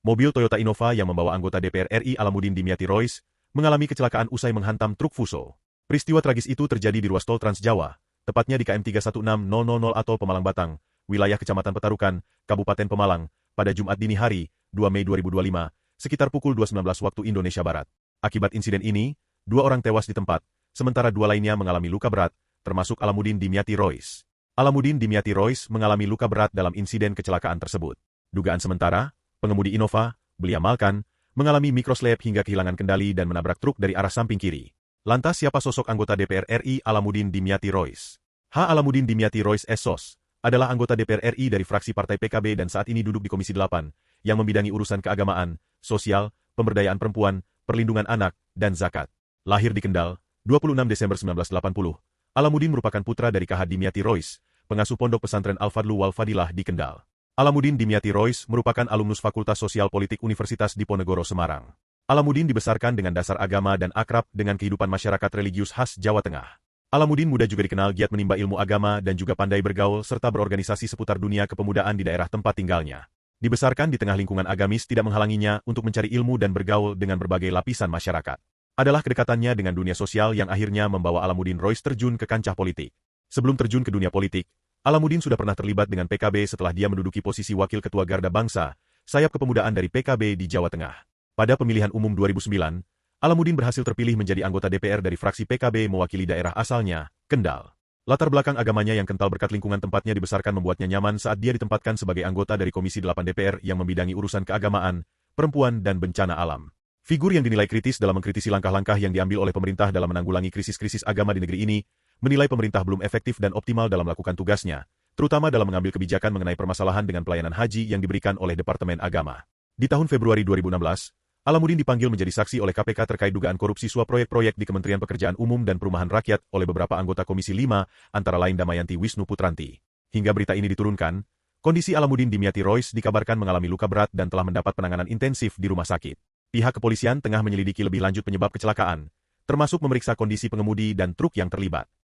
mobil Toyota Innova yang membawa anggota DPR RI Alamudin Dimyati Rois mengalami kecelakaan usai menghantam truk Fuso. Peristiwa tragis itu terjadi di ruas tol Trans Jawa, tepatnya di KM 316000 atau Pemalang Batang, wilayah Kecamatan Petarukan, Kabupaten Pemalang, pada Jumat dini hari, 2 Mei 2025, sekitar pukul 2.19 waktu Indonesia Barat. Akibat insiden ini, 2 orang tewas di tempat, sementara 2 lainnya mengalami luka berat, termasuk Alamudin Dimyati Rois. Alamudin Dimyati Rois mengalami luka berat dalam insiden kecelakaan tersebut. Dugaan sementara, pengemudi Innova, Belia Malkan, mengalami mikroslep hingga kehilangan kendali dan menabrak truk dari arah samping kiri. Lantas siapa sosok anggota DPR RI Alamudin Dimyati Rois? Alamudin Dimyati Rois SOS adalah anggota DPR RI dari fraksi Partai PKB dan saat ini duduk di Komisi 8, yang membidangi urusan keagamaan, sosial, pemberdayaan perempuan, perlindungan anak, dan zakat. Lahir di Kendal, 26 Desember 1980, Alamudin merupakan putra dari KH Dimyati Rois, pengasuh pondok pesantren Al-Fadlu wal Fadilah di Kendal. Alamudin Dimyati Rois merupakan alumnus Fakultas Sosial Politik Universitas Diponegoro Semarang. Alamudin dibesarkan dengan dasar agama dan akrab dengan kehidupan masyarakat religius khas Jawa Tengah. Alamudin muda juga dikenal giat menimba ilmu agama dan juga pandai bergaul serta berorganisasi seputar dunia kepemudaan di daerah tempat tinggalnya. Dibesarkan di tengah lingkungan agamis tidak menghalanginya untuk mencari ilmu dan bergaul dengan berbagai lapisan masyarakat. Adalah kedekatannya dengan dunia sosial yang akhirnya membawa Alamudin Rois terjun ke kancah politik. Sebelum terjun ke dunia politik, Alamudin sudah pernah terlibat dengan PKB setelah dia menduduki posisi Wakil Ketua Garda Bangsa, sayap kepemudaan dari PKB di Jawa Tengah. Pada pemilihan umum 2009, Alamudin berhasil terpilih menjadi anggota DPR dari fraksi PKB mewakili daerah asalnya, Kendal. Latar belakang agamanya yang kental berkat lingkungan tempatnya dibesarkan membuatnya nyaman saat dia ditempatkan sebagai anggota dari Komisi 8 DPR yang membidangi urusan keagamaan, perempuan dan bencana alam. Figur yang dinilai kritis dalam mengkritisi langkah-langkah yang diambil oleh pemerintah dalam menanggulangi krisis-krisis agama di negeri ini, menilai pemerintah belum efektif dan optimal dalam melakukan tugasnya, terutama dalam mengambil kebijakan mengenai permasalahan dengan pelayanan haji yang diberikan oleh Departemen Agama. Di tahun Februari 2016, Alamudin dipanggil menjadi saksi oleh KPK terkait dugaan korupsi suap proyek-proyek di Kementerian Pekerjaan Umum dan Perumahan Rakyat oleh beberapa anggota Komisi 5, antara lain Damayanti Wisnu Putranti. Hingga berita ini diturunkan, kondisi Alamudin Dimyati Rois dikabarkan mengalami luka berat dan telah mendapat penanganan intensif di rumah sakit. Pihak kepolisian tengah menyelidiki lebih lanjut penyebab kecelakaan, termasuk memeriksa kondisi pengemudi dan truk yang terlibat.